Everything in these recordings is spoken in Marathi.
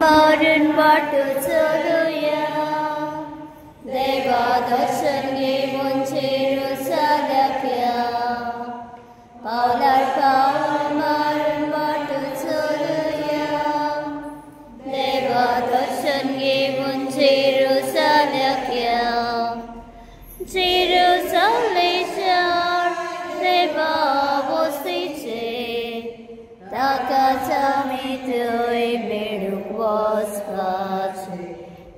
Pardon but Soluya Deva Darshan Gevun Jerusalakya Paular Paumaran but Soluya Deva Darshan Gevun Jerusalakya Jerusalem Deva Vosiche Takachami Tui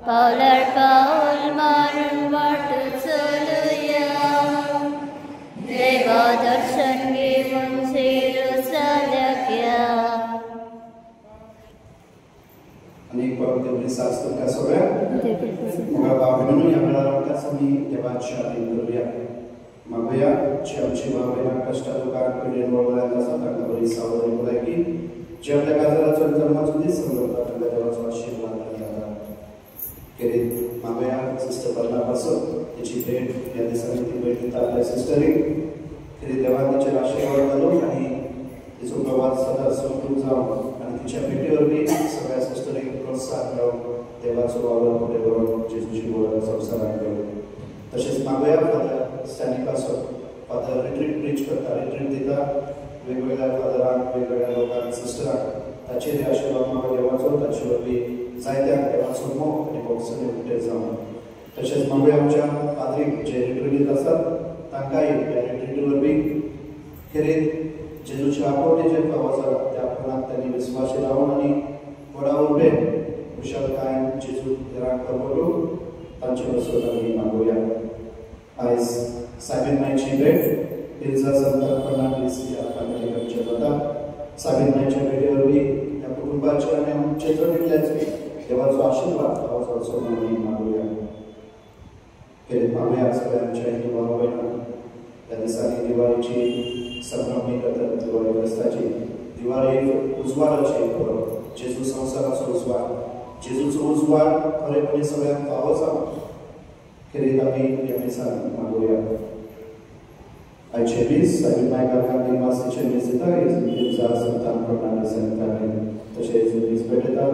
Paular Paul Maran Vatu Soluya Deva Darshan Gevun Jerusalakya अनेक पवित्र शास्त्र का सोया मग बाबनू या वेळेला आम्ही देवाच्या इंद्रिया मगया आमची बाबेना कष्ट दुकान पिढीन वळवल्याला सतत बरी सावधानी बोलायची जे आपल्या काजराचं जन्माचं संगत आपल्या देवाचा आशीर्वाद घ्यावा केले मगया सिस्टर बदलापासून त्याची भेट या दिवसांनी ती भेट घेता आपल्या सिस्टरी केले देवाचे आशीर्वाद आलो आणि तिचा प्रवास सदा सुखरूप जावं आणि तिच्या भेटीवर मी सगळ्या सिस्टरी प्रोत्साहन मिळवून देवाचं वावर पुढे वळवून जेजूची बोलायला संसारात करू तसेच मागूया फादर स्थानिकासो फादर रिट्रीट प्रीच करता रिट्रीट दिता वेगवेगळ्या फादरांक वेगवेगळ्या लोकांक सिस्टरांक ताचे ते आशीर्वाद म्हाका देवाचो ताचे वरवीं जायत्यांक देवाचो मोग आनी भोगसणे उक्ते जावन तशेंच मागूया आमच्या फादरीक जे रिट्रीटींत आसात तांकांय ह्या रिट्रीटी वरवीं खेरीत जेजूच्या आपोवणे जे फाव आसा त्या फळांत त्यांनी विस्वासी रावन आनी व्हडा उर्बेन कुशलकायेन जेजू देराक करपलो तांचे बसोन आमी मागोया आयज साबीन मायची भेट इल्जा संतान फर्नांडीस ह्या कामेरीकांच्या जाता साबीन मायच्या भेटे वरवीं ह्या कुटुंबाचे आनी आमचे चडींतल्याच देवाचो आशीर्वाद पावचो असो आमी मागोया खेरीत मागोया सगळ्या आमच्या हिंदू भाव भयणांक ह्या दिसांनी दिवाळीची संभ्रमणी करतात दिवाळी क्रिस्ताची दिवाळी उजवाडाची जेजू संवसाराचो उजवाड जेजूचो उजवाड खरेपणी सगळ्यांक फावो जावं खेरीत आमी ह्या दिसान मागोया आयचे दीस साबीन माय काकांनी मासेचे दीस दिता इल्जा संतान फर्नांडीसांनी तशेंच दीस भेटयता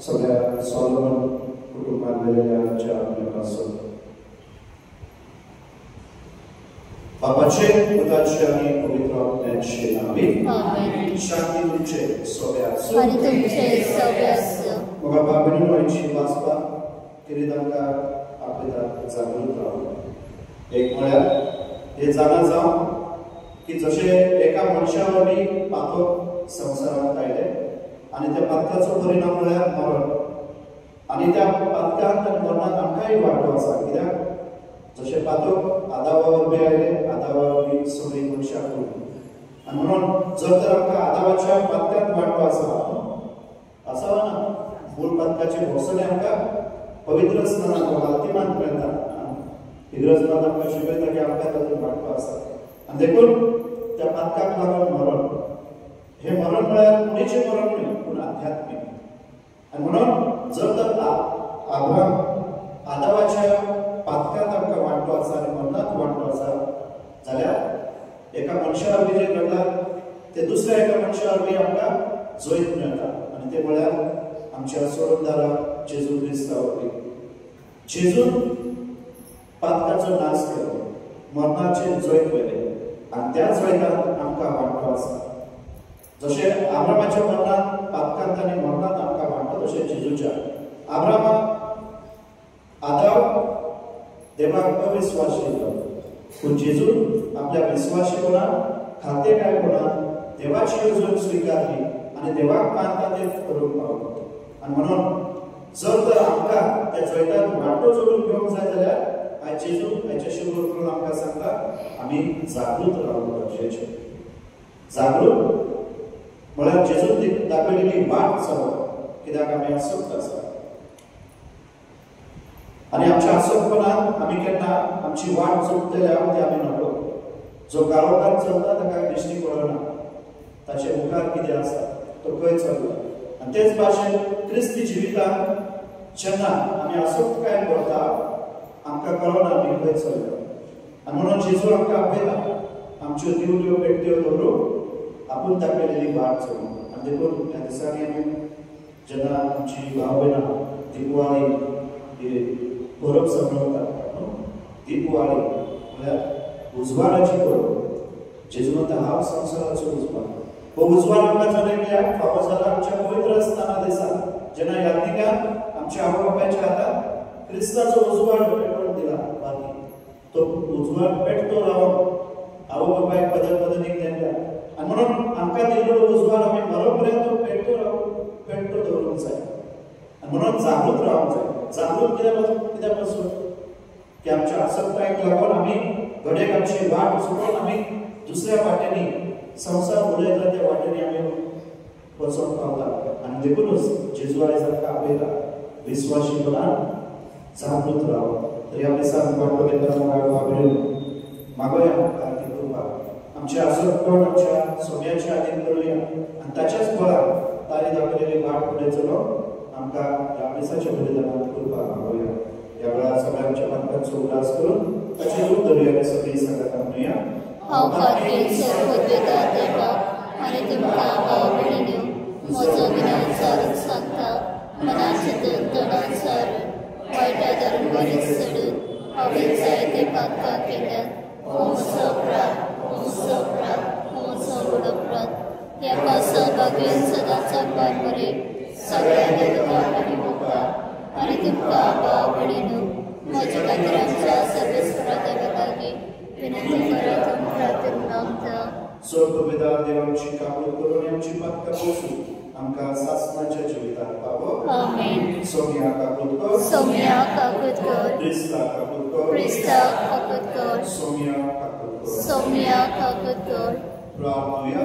सगळ्या सॉलोमन कुटुंबांत गेलेल्या आमच्या लोकांसोबत बापाचे पुताचे आनी पवित्र आत्म्याचे नावे शांती तुमचे सोबे आसूं आनी तुमचे सोबे आसूं मग बाबीन गोंयची वाचपा खेरीत आमकां आपल्याक जागृत रावूं एक म्हळ्यार हे जाणा जावं की जशे एका मनशा वरवीं पातक संवसारांत आयले आनी त्या पातकाचो परिणाम म्हळ्यार मरण आनी त्या पातकांत आनी मरणांत आमकांय वांटो आसा कित्याक जशे पातक आदावा वरवीं आयले आदावा वरवीं सगळीं मनशां उरलीं आनी म्हणून जर तर आमकां आदावाच्या पातकांत वांटो आसा वा ना मूळ पातकाचे भोसडे आमकां पवित्र स्नानांत हातीमांत मेळटा इग्रजनाथ आमकां शिकयता की आमकां तातूंत वांटो आसा आनी देखून त्या पातकाक लागून मरण हे मरण म्हळ्यार कुणीचें मरण न्हय पूण आध्यात्मीक आनी म्हणून जर तर आब्राम आदावाच्या पातकांत आमकां वांटो आसा आनी मरणांत वांटो आसा जाल्यार एका मनशा वरवीं जें घडलां तें दुसऱ्या एका मनशा वरवीं आमकां जैत मेळटा आनी तें म्हळ्यार आमच्या सोडूनदारा जेजू क्रिस्ता वरवीं जेजून पातकाचो नाश केलो मरणाचे जैत केले आनी त्या जैतांत आमकां वांटो आसा जशे आब्रामाच्या मरणांत पातकांत आनी मरणांत आमकां वांटो तशें जेजूच्या आब्रामाक आदाव देवाक अविस्वास दिलो पूण जेजून आपल्या विस्वासीपणान खातेकायपणान देवाची येवजण स्विकारली आनी देवाक मानता तें करूंक पावलो आनी म्हणून जर तर आमकां त्या जैतांत वांटो जोडून घेवंक जाय जाल्यार आयज जेजू हेचेशी करून आमकां सांगता आमी जागृत रावूंक गरजेचें जागृत म्हळ्यार जेजून दाखयलेली वाट चलोवप कित्याक आमी आसक्त आसा आनी आमच्या आसक्तपणान आमी केन्ना आमची वाट चुकतल्या ती आमी नकळो जो काळोखांत चलता ताका दिश्टी पडना ताचे मुखार कितें आसा तो खंय चलता आनी तेच भाशेन क्रिस्ती जिवितांत जेन्ना आमी आसक्तकायेन करता आमकां कळना आमी खंय चलता आनी म्हणून जेजू आमकां आपयता आमच्यो दिवल्यो पेट्यो दवरून आपूण दाखयलेली वाट चलोवंक आनी देखून ह्या दिसांनी आमी जेन्ना आमची भाव भयणां दिवाळी परब संभ्रमतात दिवाळी म्हळ्यार उजवाडाची परब जेजू म्हणटा हांव संवसाराचो उजवाड हो उजवाड आमकां चलयल्याक फावो जाला आमच्या पवित्र स्थाना दिसा जेन्ना यात्रिकान आमच्या आवय बापायच्या हातांत क्रिस्ताचो उजवाड पेटोवन दिला बाकी तो उजवाड पेटतो रावन आवय बापायक पदनीक नेल्या आनी म्हणून आमकां दिल्लो उजवाड आमी मरोपर्यंत पेटतो दवरूंक जाय आनी म्हणून जागृत रावंक जाय जागृत कित्याक पासून की आमच्या आसक्तायेक लागून आमी घडयेक आमची वाट सोडून आमी दुसऱ्या वाटेनी संवसार उलयता त्या वाटेनी आमी वचोंक पावता आनी देखूनच जेजू आयज आमकां आपयता विश्वासीपणान जागृत राव तरी आपले सांग वाटो घेता मागोया आरती कृपा आमच्या आसक्तपण आमच्या सोन्याच्या आदीन करूया आनी ताच्याच बळार तारी दाखयलेली वाट फुडें चलोवंक आमकां ह्या दिसाच्या बलिदानांत कृपा मागोया ह्या वेळार सगळ्यांच्या मनांचो उल्हास करून ताचे रूप धरुया आनी सगळीं सांगात म्हणुया हांव खातीर सर्वोदयता देवा आनी तुमकां भाव भयणीयो म्हजो विनय चालून सांगता मनाचें तोंडान सारून वायटा धरून बरें सोडून हांवें जायते पातकां केल्यात हो म्हजो अपराध हो म्हजो व्हड अपराध ह्या पासा बागेन सदांच पार बरें सगळ्यांनी तुका आनी मुखार आनी तुमकां भाव भयणीयो म्हज्या खातीर आमच्या सर्वेस्परा देवा लागीं विनंती करात प्रार्थना मागता स्वर्गपिता देवाची काबूल करून आमची पातकां पोसू आमकां सासणाच्या जिवितांत पावो आमेन सोम्या काबूल कर सोम्या काबूल कर क्रिस्ता काबूल कर क्रिस्ता काबूल कर सोम्या काबूल कर सोम्या काबूल कर प्रार्थना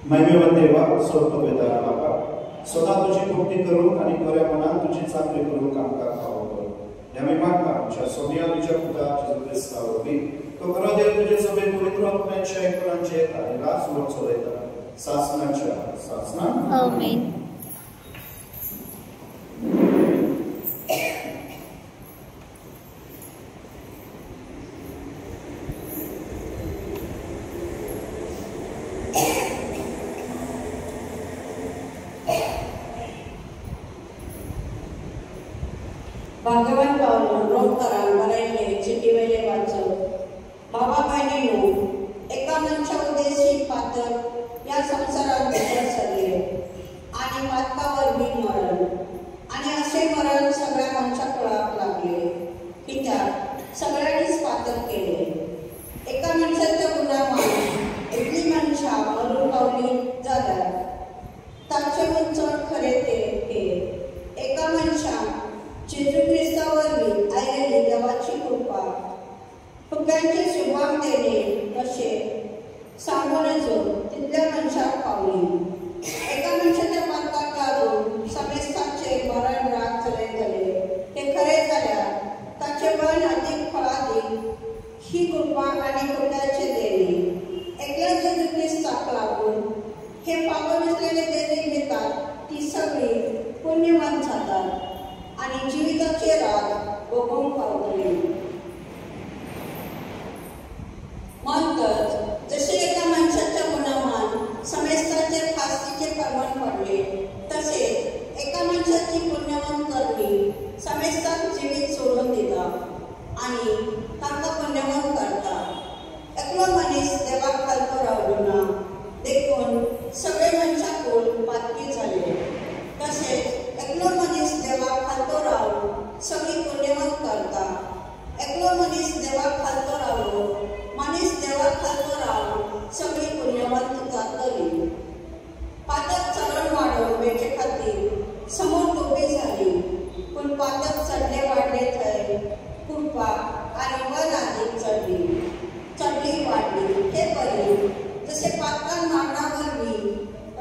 महिमेवंत देवा स्वर्गपिता बापा सदा तुझी भक्ती करूंक आनी खऱ्या मनान तुजी चाकरी करूंक आमकां फावो कर आमी मागता आमच्या सोम्या तुज्या पुता जेजू क्रिस्ता वरवीं तो खरो देव तुजे सगळे पवित्र आत्म्याच्या एकरांचे येता आनी रास लोक चलयता सासणाच्या सासणान आमेन भाग्यवान पावलो रोमकारान बरयले चिटीवेले वाचप बाबा भयणीनो एका मनशा उद्देशी पातक ह्या संवसारात भितर सरले आनी पातका वरवीं मरण आनी अशें मरण सगळ्या मनशा कुळाक लागले कित्याक सगळ्यांनीच पातक केले एका मनशाच्या गुणामान इतली मनशां मरून पावली जाल्यार ताचेहून चड खरें तें हे एका मनशाक जेजू क्रिस्ता वरवीं आयिल्ली देवाची कृपा फुग्यांचे शुभांग देणे अशें सांगून नजो तितल्या मनशाक पावली एका मनशाच्या पातकाक लागून समेस्ताचे मरण राग चलयतले ते खरें जाल्यार ताचे मन अदीक फळादीक ही कृपा आनी पुण्याचे देणे एकल्या जेजू क्रिस्ताक लागून हे पावन आसलेले देणी दितात ती सगळी पुण्यवान जातात आनी जिविताचे राग भोगूंक पावतले म्हणटच जशें एका मनशाच्या गुणामान समेस्ताचे फास्तीचे परमण पडले तशेंच एका मनशाची पुण्यवान करणी समेस्ताक जिवीत सोडून दिता आनी तांकां पुण्यवान करता एकलो मनीस देवाक खालतो रावलो ना देखून सगळे मनशांकून पातकी जाले तशेंच एकलो मनीस देवाक खालतो रावन सगळी पुण्यवान करता एकलो मनीस देवाक खालतो रावलो मनीस देवाक खालतो रावन सगळी पुण्यवान जातली पातक चलण वाडोवन वेचे खातीर समोर उबी जाली पूण पातक चडले वाडले थंय कृपा आनी वन आदीक चडली वाडली हे बरी जशें पातकान मागणा वरवीं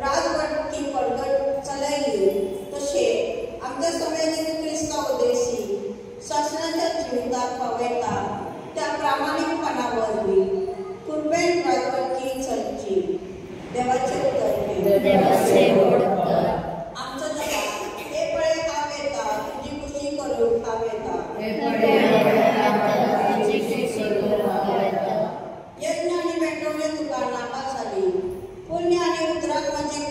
राजवटी पडगट चलयली तशें आमच्या सगळ्यांनी क्रिस्ता उद्देशी शासनाच्या जिविताक पावयता त्या प्रामाणीकपणा वरवीं कृपेन राजवटी चलची देवाचे उतर देवाचे उतर आमचो देवा हे पळय हांव येता तुजी खुशी करूंक हांव येता यज्ञ आनी पेटोवणे तुका नाका जाली पुण्य आनी उतराक म्हजें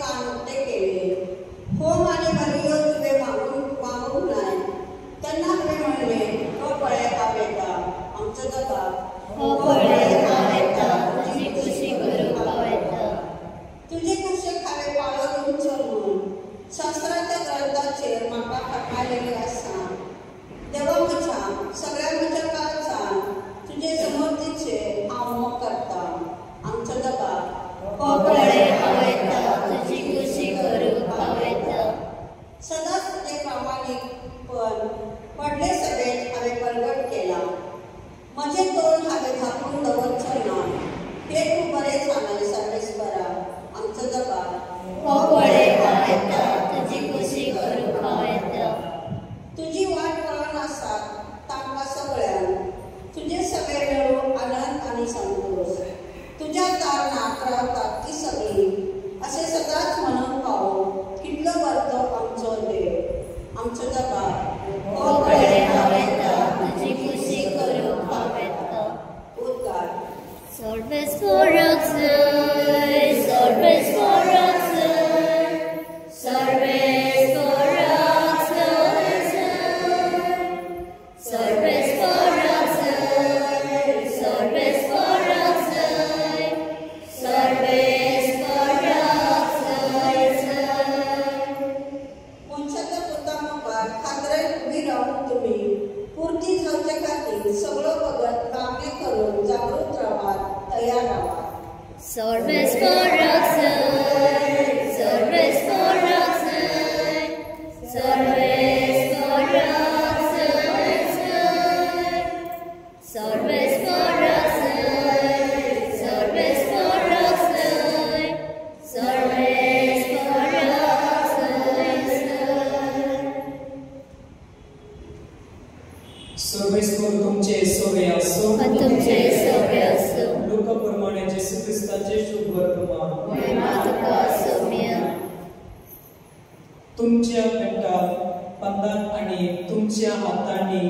तुमच्या पेटात पंदात आणि तुमच्या हातांनी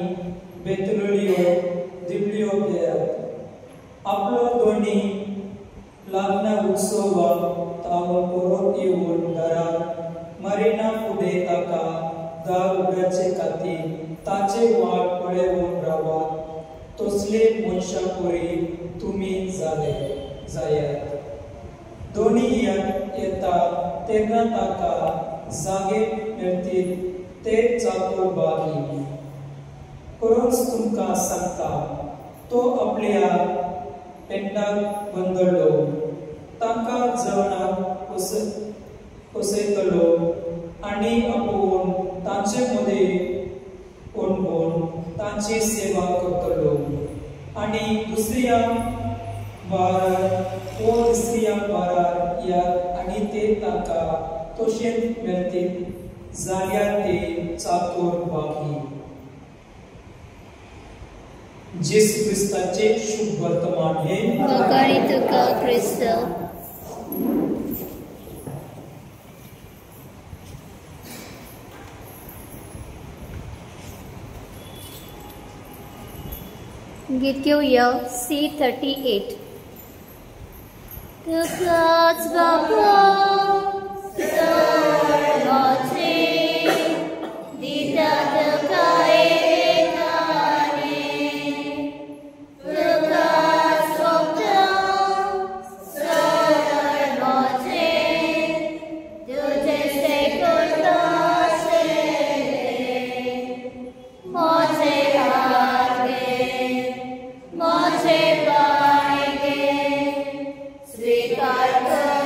बेतरळ्यो दिवल्यो घेयात आपलो दोनी लग्न उत्सवाक तावो परत येवन घरात मरेना फुडें ताका दार उगड्याचे खातीर ताचे वाट पळेवून रावात तसले मनशा परी तुमी जायात दोनी येता तेन्ना ताका जागे मेळतील ते चातुर बागी खरोच तुमकां सांगता तो आपल्या पेंडाक बंदलो तांकां जेवणाक पसयतलो आनी आपोवन तांचे मदें ओणभोवन तांची सेवा करतलो आनी दुसऱ्या बारार या आनी ते तांकां तशेंच मेळतील जाल्यार ते चातुर बागी जेसू क्रिस्ताचे शुभ वर्तमान हे वखाणी तुका क्रिस्त गीत घेऊया C38 तुकाच बाबा सर्वाचे दिता तुका एकाने तुकाच फक्त सर्वाचे तुझे सेकुलताचे मोचे मोचे पाएंगे स्वीकार कर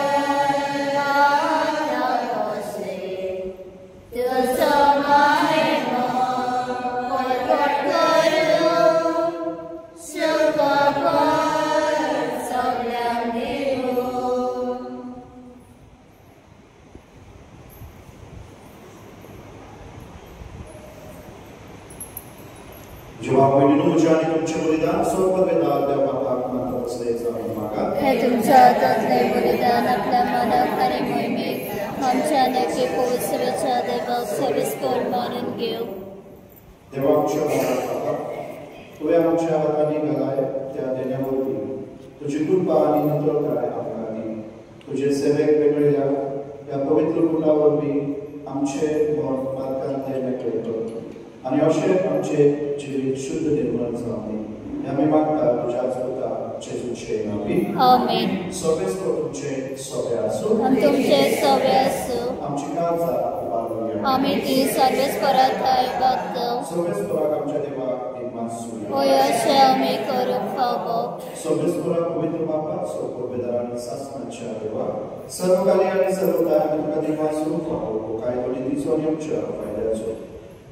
आत्मा से तो समाए प्रकट करो सुख पर सगळ्यांक देवो जेव्हा पहिली नुजाने तुमचे बलिदान स्वर्गवेदात देवापाक मात्र असलेचा मागा हे तुमच्या हातातले बलिदान आपल्या मनाक आणि मोहिमेक आमच्या नक्की पवित्रच्या देवाक सर्वस्कर मानून घेऊ देवा आमच्या मनात बाबा तुवें आमच्या हातांनी घालाय त्या देण्यावरवी तुझी कृपा आणि नितळताय आमकां दी तुझे सेवेक वेगळ्या ह्या पवित्र पुटावरवी आमचे मन मार्गांतले मेकळे कर आणि अशें आमचे जिवीत शुद्ध निर्मळ जावं हे आमी मागता तुज्याच पुता जेजूचे नांवी आमेन सर्वेस्पर तुमचे सोबे आसूं आम तुमचे सोबे आसूं आमची काळजां उबारूया आमी ती सर्वेस्परांताय मागता सर्वेस्पराक आमच्या देवाक दिनमासूं होय अशें आमी करूंक फावो सर्वेस्पराक पवित्र बापा सर्ववेदार आनी शासनाच्या देवा सर्वकाली आनी सर्वदा आमी तुका दिनमासूं फावो काय दोनी दिसोन येवच्या फायद्याचो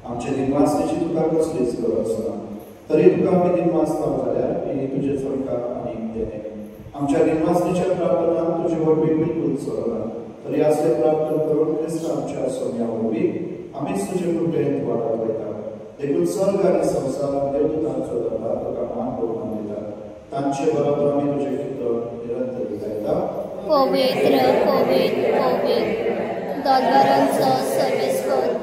आमचे दिनवासनेची तुका कसलीच गरज ना तरी तुका आमी दिनवासता जाल्यार ही तुजे चलका आनीक देणे आमच्या दिनवासनेच्या प्रार्थनांत तुजे वरवी बिलकुल चलना तरी असले प्रार्थना करून क्रिस्त आमच्या सोम्या वरवी आमीच तुजे कृपेंत वाडत वयता देखून स्वर्ग आनी संवसार देवदूतांचो दरबार तुका मान भोवमान दिता तांचे बरोबर आमी तुजे कितन निरंतर विजायता पवित्र पवित्र पवित्र दरबारांचो सर्वेस्पर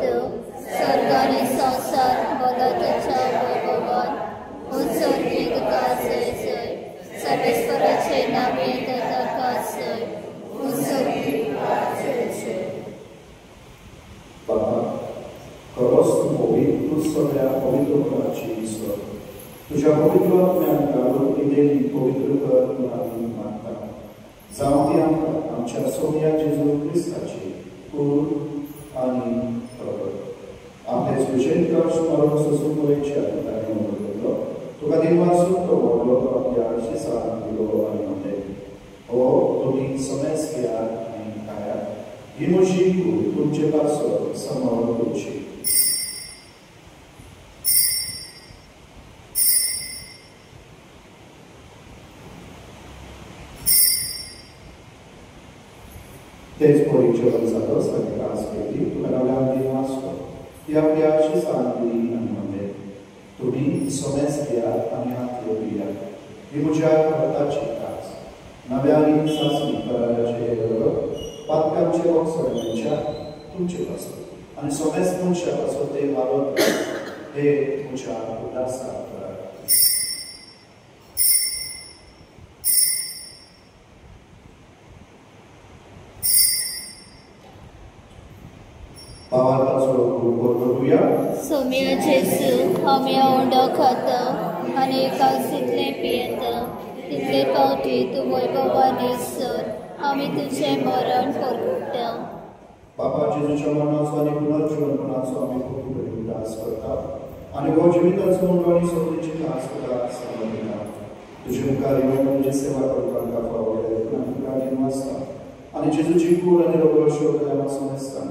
स्वर्ग आनी संवसार बगाताच्या वैभवान उत्सर्गीक जय जय सर्वेस्पराचे नामे ताका जय उत्सर्गीक जय जय बाबा खरोच तूं पवित्र सगळ्या पवित्र फळाची ईश्वर तुज्या पवित्र आत्म्यान घालून दिलेली पवित्र कर म्हणून आमी मागता जावं ती आमकां आमच्या सोम्या जेजू क्रिस्ताची खूब आनी प्रगट आपले सुशेष कश मरण सोसून पळयचे अधिकारी म्हणलो तुका दिनवासून तो व्हडलो आपल्या शिसान दिलो आनी म्हणले हो तुमी समेस घेयात आनी खायात ही म्हशी कूड तुमचे पासो सांबाळून दवरची तेच पळय जेवण जालो सगळे कास केली तुका नव्यान दिनवासो ती आपल्या शिसान दिली आनी म्हणले तुमी समेस घेयात आनी हातल्यो पियात ही म्हज्या रक्ताची कास नव्यान सासणी कराराचे पातकांचे वखसडण्याच्या तुमचे पासो आणि सोमेस मनशापासून ते मारत हे तुमच्या उल्हासात सोम्या जेसू आम्ही ओळखत आणि कावसीतले पियत तितले पावटी तू वैभवाने सर आम्ही तुझे मरण करता बाबा जेजूच्या मरणाचो आणि पुनर्जीवनपणाचो आम्ही खूप उल्हास करता आणि हो जिविताचो मुंडवणी सोडीची खास करता समजता तुझे मुखार येऊन तुझी सेवा करता आमकां फावले तुका दिनवासता आणि जेजूची कूड आणि रोगशो दया समजता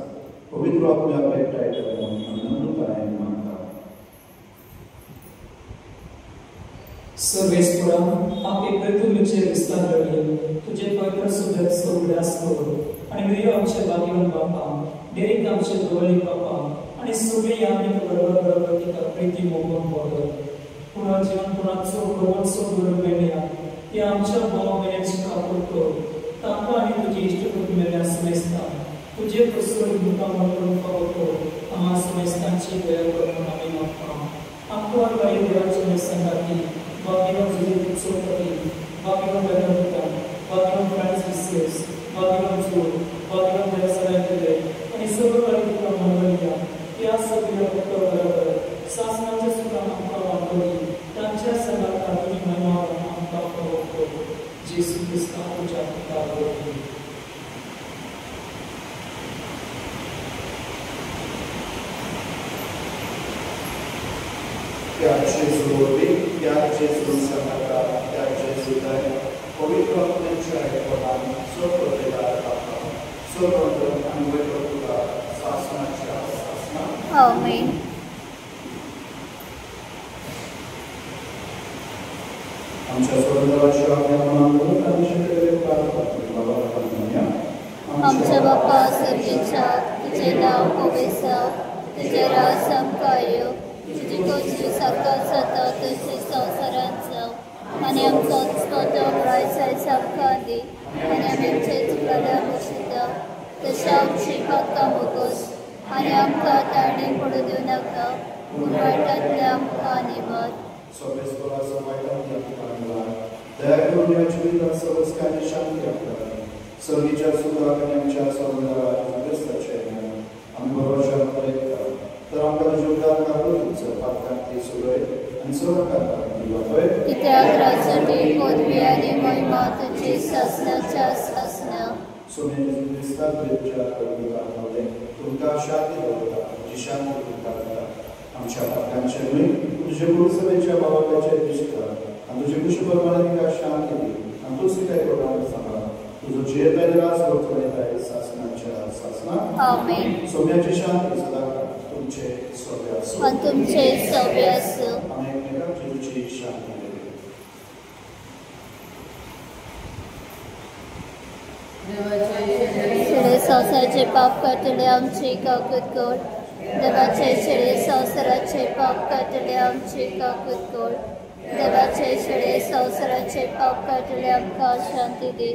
पवित्र आत्म्या भेटायला नम्रताने मानता सर्वेश्वरा आपले प्रथमचे विस्तार करी तुझे पवित्र सुंदर उल्हास करू आणि मेरे आमचे भाग्यवान बापा डेरेक आमचे गवळी बापा आणि सगळे यामी बरोबर तिका प्रीती मोगून पडत पुनर्जीवन पुनाचो गोवंसो गुरु मेळ्या या आमच्या भाव मेळ्याची कापूर कर तांकां आनी तुझे इष्टपूत मेळ्या समजता तुझे प्रसन्न मुका म्हणून पावतो आम्हा समस्तांची दया करून आम्ही मागता आमकां बाई देवाचे संगाती भाग्यवान जुजे सोपती भाग्यवान बेनोटा भाग्यवान फ्रान्सिस भाग्यवान जोड भाग्यवान देवसरायले आणि सर्व काही तुका म्हणवल्या त्या सगळ्या बरोबर शासनाच्या सुद्धा आमकां वाटली तांच्या संगात तुझी महिमा आमकां पावतो जेसू ख्रिस्ता तुझ्या पिता बरोबर Piace Zuri, piace Zunsanata, piace Zudai, pavitro Atmeccia e Koran, sopra della Papa, sopra Anguetra Sasana Sasana. Amen. आमच्या स्वर्गराज्य आम्हाला अभिषेक बाबा आमच्या बाप्पा सर्वेच्या तुझे नाव पवित्र तुझे राज संकाय तुझी गोष्टी सकाळ जाता तशी संवसारांत जावं आनी आमचो स्तोत्र रायसाय सामका दी आनी आमचे चुकाल्या बसयता तशें आमची म्हाका मुगोस आनी आमकां तारणे पडूं दिवं नाका पूण वायटांतले आमकां निवड दया करून या जीवितात सर्वस्कांनी शांती आपल्याला सर्वीच्या सुखाक आणि आमच्या संबंधाचे आम्ही भरोसा करता तर आमकां जीवदान काढून तुमचं पातकांती सुरय आणि सर्व करता कित्याक राजसाठी पदवी आनी महिमा तुजी शासनाच्या शासना सोन्याचे क्रिस्तांत देवच्या कवितांमध्ये तुमकां शांती दवरता तुजी शांती तुमकां आमच्या पातकांचे न्हय तुझे गुरुसभेच्या भावाचे दिसता आणि तुझे कुशप्रमाणे तिका शांती दी आणि तूं सिकाय करून सांबाळ तुझो जेर राज करता शासनाच्या शासना आमेन सोम्याची शांती सदा तुमचे सव्य असो आणि तुमचे सव्य असो आम्ही एकमेकांची तुझी शांती देऊ शिळे संवसाराचे पाप काटले आमची काकूत गोड देवाचे शिळे संवसाराचे पाप काटले आमची काकूत गोड देवाचे शिळे संवसाराचे पाप काटले आमकां शांती दी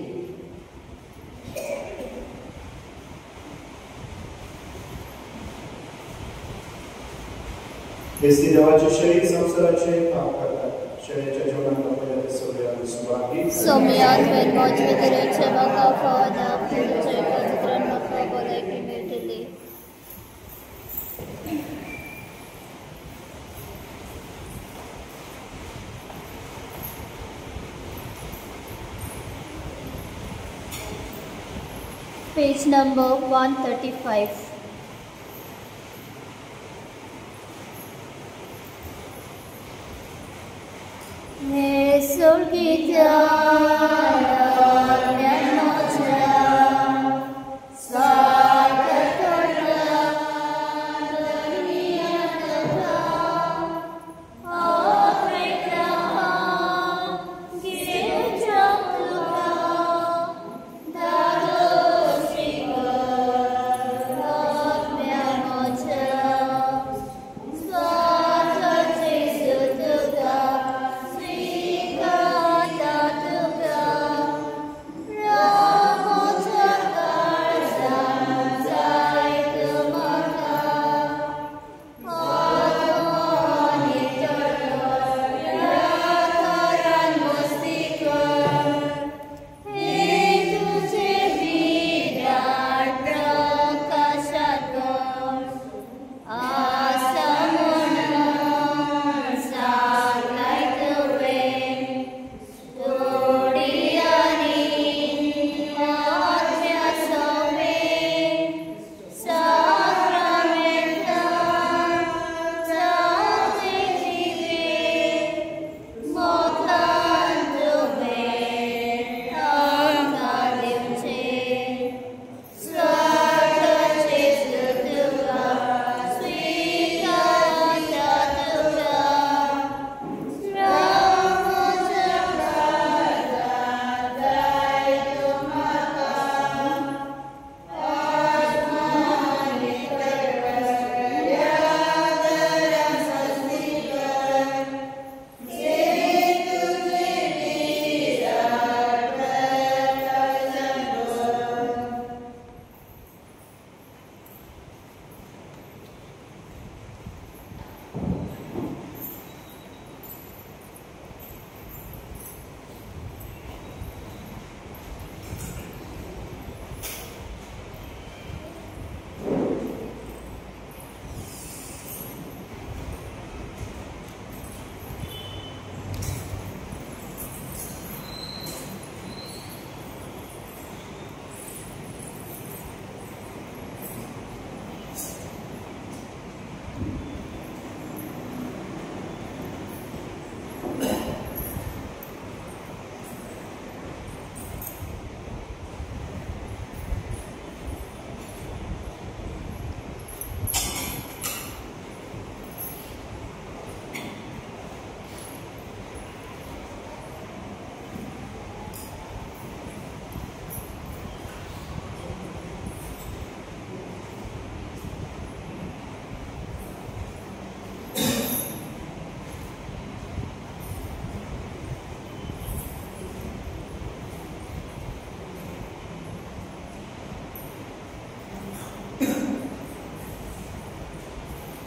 ख्रिस्ती देवाचे शरीर संसाराचे पाप करतात शरीराच्या जीवनात आपल्याला सगळ्या विश्वासी सोम्यात वेदमोज वितरेचे म्हाका फावना तुझे पवित्रान म्हाका भलायकी मेळटली पेज नंबर 135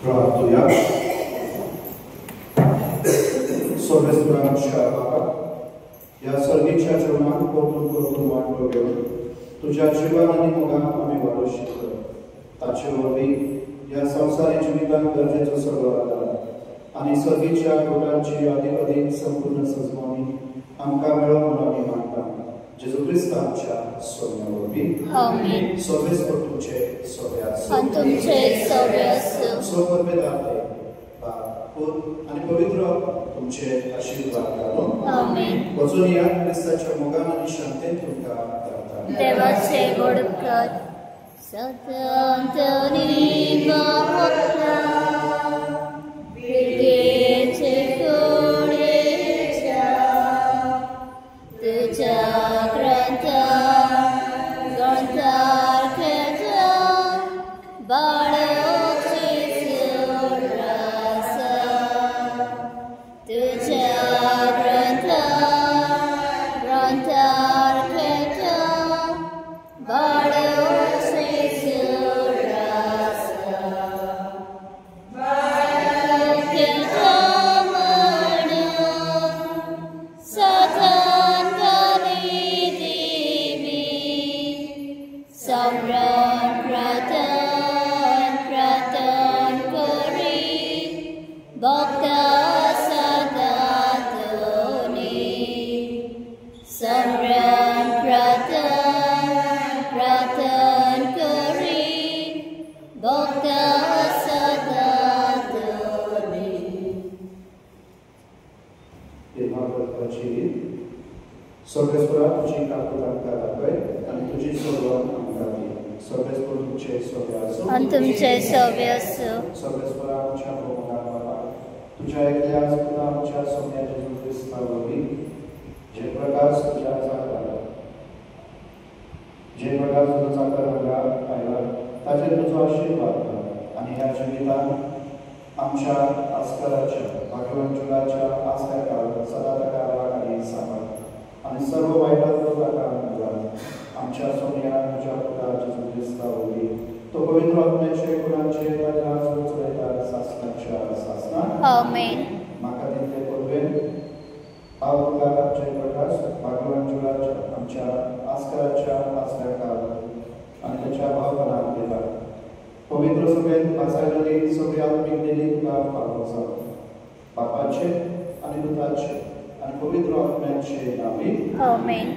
प्रार्थूया. सर्वेश्वरांच्या बाबा, या सर्गीच्या जेवणात परतून वाटलो घेऊन तुझ्या जीवन आणि मोगान आम्ही वाढू शिकलो. ताचे वरवी या संसारी जिवितांत गरजेचो सगळो आदार आणि सर्गीच्या गोटांची अधिक संपूर्ण सजवणी आमकां मेळो म्हणून आमी मागता. जेजू क्रिस्त आमच्या सोन्या वरवी आमीन. सर्वेस्वर तुमचे सोबे आसूं. आणि तुमचे सोबे आसूं. सोबतदाते पूत आणि पवित्र तुमचे आशीर्वाद घालून आमीन. वचून या क्रिस्ताच्या मोगान आणि शांतेन तुमकां धाडटा. देवाचे बडकत सतंतनी बापा पिळगेचे कोणेच्या तुझ्या ग्रंथार खेळता बाळोची सुरासा तुझ्या ग्रंथार खेळता बाळोची सुरासा खेळता म्हणून सतन करी देवी सम्राट प्रार्थन करी भक्ता सदा दोनी सम्राट प्रार्थन करी भक्ता सदा दोनी. सर्वेस्वरा तुझी काकूत आमकां दाखय आणि तुझी सोडवण आमकां दी. सर्वेस्वर तुमचे सोबे आसूं. आणि तुमचे सोबे आसूं. सर्वेस्वरा आमच्या मोगान बाबा, तुझ्या एकल्याच पुता आमच्या सोन्या जेजू क्रिस्ता वरवीं जे प्रकाश तुझ्या तुझा रंगा आयला ताचेर तुजो आशीर्वाद कर आणि ह्या जिवितांत आमच्या आस्कराच्या भाग्यवंतुलाच्या आस्काराक सदा ताका राख आनी सांबाळ आणि सर्व वायटांतलो ताका अनुग्रह आमच्या सोन्या तुझ्या पुता जेजू क्रिस्ता वरवीं तो पवित्र आत्म्याचे गुणांचे ताच्या चलयता सासणाच्या सासना. आमीन. म्हाका दिल्ले पदवेन हांव तुका जय प्रकाश भाग्यवंतुलाच्या आमच्या आस्कराच्या आस्काराक आणि त्याच्या भावनाक दिला. पवित्र सभेत वाचायलेली सगळी आत्मीक देणी तुका फावो जावं. बापाचे आणि दुताचे आणि पवित्र आत्म्याचे नावी. आमीन.